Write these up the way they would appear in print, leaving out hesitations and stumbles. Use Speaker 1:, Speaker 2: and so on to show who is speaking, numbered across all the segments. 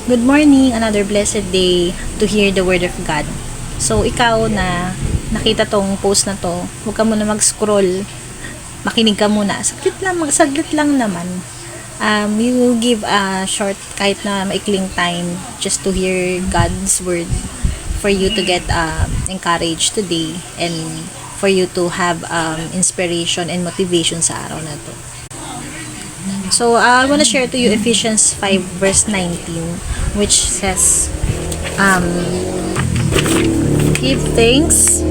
Speaker 1: Good morning, another blessed day to hear the word of God. So, ikaw na nakita tong post na to, huwag ka muna mag-scroll, makinig ka muna. Saglit lang naman. You give a short, kahit na maikling time, just to hear God's word for you to get encouraged today and for you to have inspiration and motivation sa araw na to. So, I want to share to you Ephesians 5 verse 19, which says, give thanks,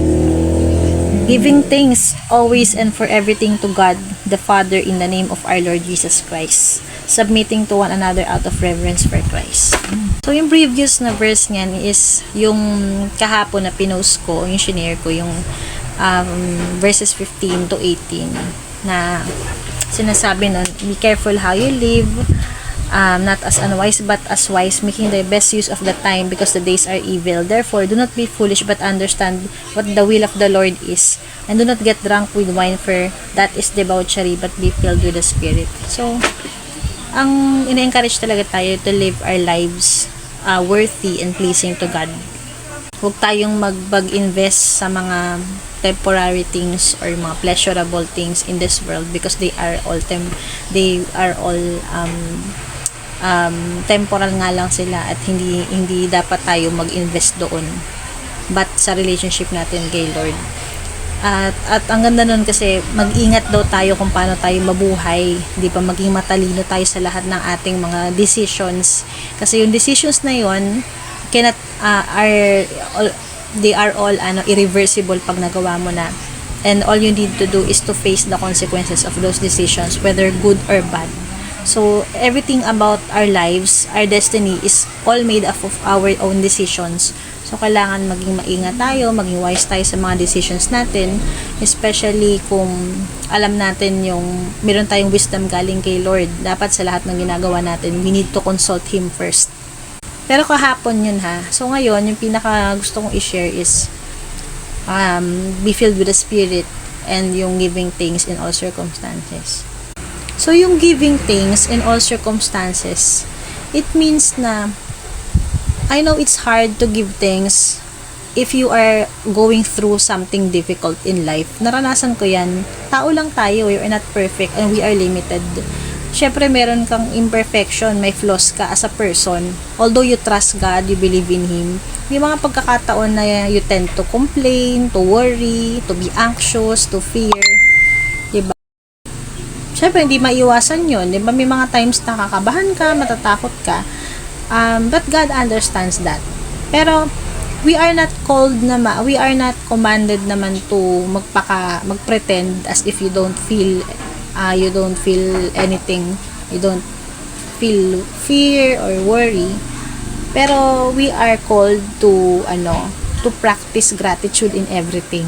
Speaker 1: giving thanks always and for everything to God, the Father, in the name of our Lord Jesus Christ, submitting to one another out of reverence for Christ. So, yung previous na verse niyan is yung kahapon na pinost ko, yung shinare ko, yung verses 15 to 18 na sinasabi nun, be careful how you live, not as unwise but as wise, making the best use of the time because the days are evil. Therefore, do not be foolish but understand what the will of the Lord is, and do not get drunk with wine, for that is debauchery, but be filled with the Spirit. So, ang ina-encourage talaga tayo to live our lives worthy and pleasing to God. Huwag tayong mag-invest sa mga temporary things or mga pleasurable things in this world because they are all temporal nga lang sila, at hindi dapat tayo mag-invest doon, but sa relationship natin kay Lord. At ang ganda nun kasi mag-ingat daw tayo kung paano tayo mabuhay, di pa maging matalino tayo sa lahat ng ating mga decisions, kasi yung decisions na yon cannot they are all irreversible pag nagawa mo na, and all you need to do is to face the consequences of those decisions, whether good or bad. So everything about our lives, our destiny, is all made up of our own decisions. So kailangan maging maingat tayo, maging wise tayo sa mga decisions natin, especially kung alam natin yung meron tayong wisdom galing kay Lord. Dapat sa lahat ng ginagawa natin, we need to consult Him first. Pero kahapon yun ha. So ngayon, yung pinaka gusto kong i-share is be filled with the Spirit and yung giving things in all circumstances. So yung giving things in all circumstances, it means na I know it's hard to give things if you are going through something difficult in life. Naranasan ko yan. Tao lang tayo. We are not perfect and we are limited. Syempre, meron kang imperfection, may flaws ka as a person. Although you trust God, you believe in Him, may mga pagkakataon na you tend to complain, to worry, to be anxious, to fear. Diba? Syempre, hindi maiwasan yun. Diba? May mga times na kakabahan ka, matatakot ka. But God understands that. Pero, we are not commanded naman to magpretend as if you don't feel anything, you don't feel fear or worry. Pero we are called to practice gratitude in everything.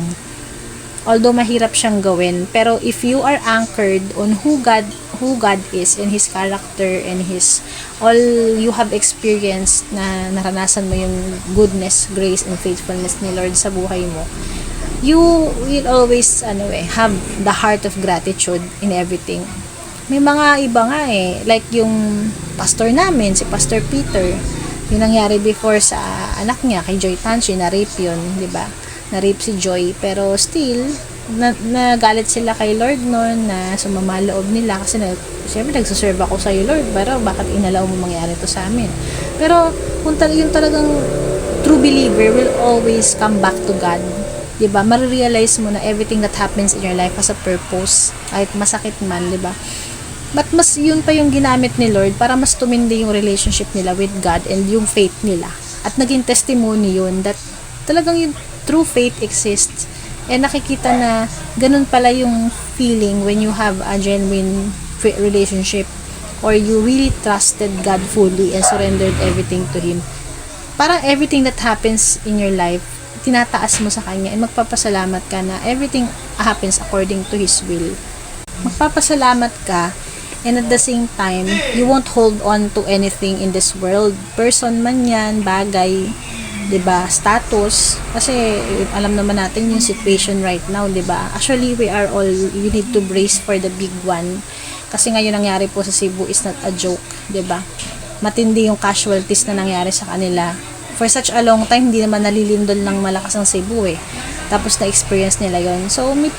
Speaker 1: Although mahirap siyang gawin, pero if you are anchored on who God is and His character and His all you have experienced, na naranasan mo yung goodness, grace and faithfulness ni Lord sa buhay mo, you will always have the heart of gratitude in everything. May mga iba nga like yung pastor namin, si Pastor Peter, yung nangyari before sa anak niya, kay Joy Tanchi, na-rape yun, di ba? Na-rape si Joy, pero still, nagalit sila kay Lord noon, na sumama loob nila, kasi siyempre nagsaserve ako sa iyo, Lord, pero bakit inalaw mo mangyari to sa amin? Pero kung yung talagang true believer will always come back to God. Diba? Marirealize mo na everything that happens in your life has a purpose, kahit masakit man, diba? But mas yun pa yung ginamit ni Lord para mas tumindi yung relationship nila with God and yung faith nila. At naging testimony yun that talagang yung true faith exists. And nakikita na ganun pala yung feeling when you have a genuine relationship, or you really trusted God fully and surrendered everything to Him. Parang everything that happens in your life, tinataas mo sa Kanya, and magpapasalamat ka na everything happens according to His will. Magpapasalamat ka, and at the same time, you won't hold on to anything in this world. Person man yan, bagay, diba, status. Kasi alam naman natin yung situation right now, diba? Actually, you need to brace for the big one. Kasi ngayon nangyari po sa Cebu is not a joke, diba? matindi yung casualties na nangyari sa kanila. For such a long time, hindi naman nalilindol ng malakas ang Cebu eh. Tapos na-experience nila yon. So, may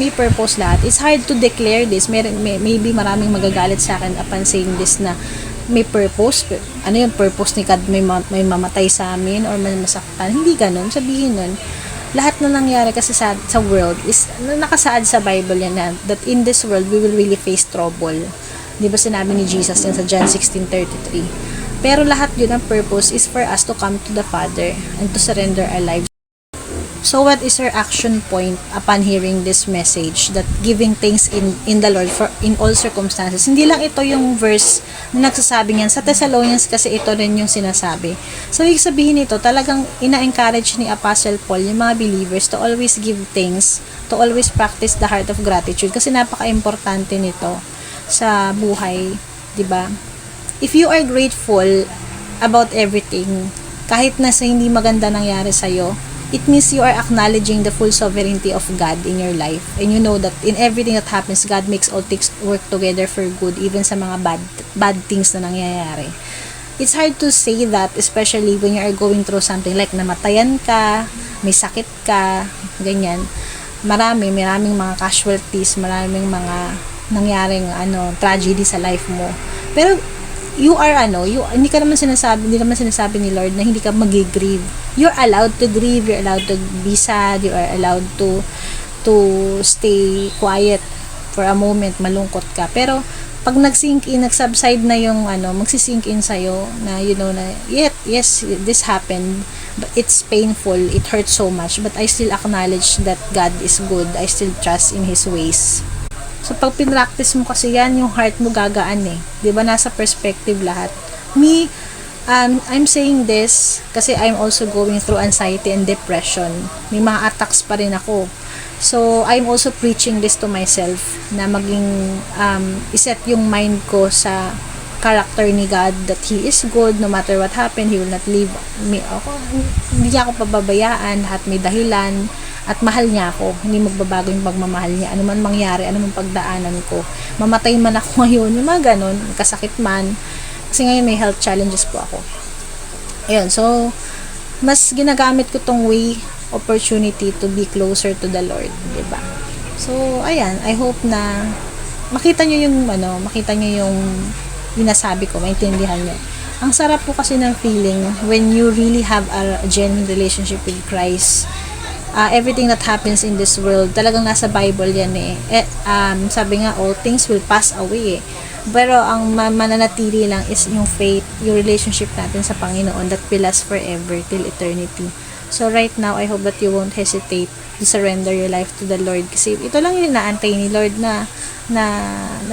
Speaker 1: purpose lahat. It's hard to declare this. Maybe maraming magagalit sa akin upon saying this na may purpose. Ano yung purpose ni God? May mamatay sa amin or may masaktan? Hindi ganun. Sabihin nun, lahat na nangyari kasi sa world is nakasaad sa Bible yan na that in this world we will really face trouble. Di ba sinabi ni Jesus yan sa John 16:33? Pero lahat yun ang purpose is for us to come to the Father and to surrender our lives. So what is our action point upon hearing this message that giving thanks in the Lord for in all circumstances? Hindi lang ito yung verse na nagsasabi niyan. Sa Thessalonians kasi ito rin yung sinasabi. So ibig sabihin nito, talagang ina-encourage ni Apostle Paul yung mga believers to always give thanks, to always practice the heart of gratitude kasi napaka-importante nito sa buhay, 'di ba? If you are grateful about everything, kahit na sa hindi maganda nangyari sa'yo, it means you are acknowledging the full sovereignty of God in your life. And you know that in everything that happens, God makes all things work together for good, even sa mga bad things na nangyayari. It's hard to say that, especially when you are going through something like namatayan ka, may sakit ka, ganyan. Maraming mga casualties, maraming mga nangyaring tragedy sa life mo. Pero hindi naman sinasabi ni Lord na hindi ka mag-grieve. You're allowed to grieve, you're allowed to be sad, you are allowed to stay quiet for a moment, malungkot ka. Pero pag nagsubside na yung magsisink in sa'yo na na yes, this happened, but it's painful, it hurts so much, but I still acknowledge that God is good, I still trust in His ways. So, pag pinractice mo kasi yan, yung heart mo gagaan eh. Diba? Nasa perspective lahat. Me, I'm saying this kasi I'm also going through anxiety and depression. May mga attacks pa rin ako. So, I'm also preaching this to myself na maging, iset yung mind ko sa character ni God that He is good no matter what happened. He will not leave me. Hindi niya ako pababayaan. Lahat may dahilan. At mahal niya ako, hindi magbabago yung pagmamahal niya, ano man mangyari, ano man pagdaanan ko, mamatay man ako ngayon, yung mga ganun, kasakit man, kasi ngayon may health challenges po ako. Ayun, so, mas ginagamit ko tong opportunity to be closer to the Lord, diba? So, ayan, I hope na makita nyo yung nasabi ko, maintindihan nyo. Ang sarap po kasi ng feeling when you really have a genuine relationship with Christ. Everything that happens in this world, talagang nasa Bible yan eh. Sabi nga, all things will pass away eh. Pero ang mananatili lang is yung faith, yung relationship natin sa Panginoon that will last forever till eternity. So right now, I hope that you won't hesitate to surrender your life to the Lord kasi ito lang yung inaantay ni Lord na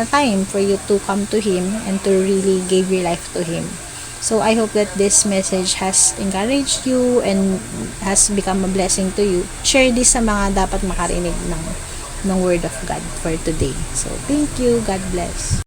Speaker 1: time for you to come to Him and to really give your life to Him. So, I hope that this message has encouraged you and has become a blessing to you. Share this sa mga dapat makarinig ng Word of God for today. So, thank you. God bless.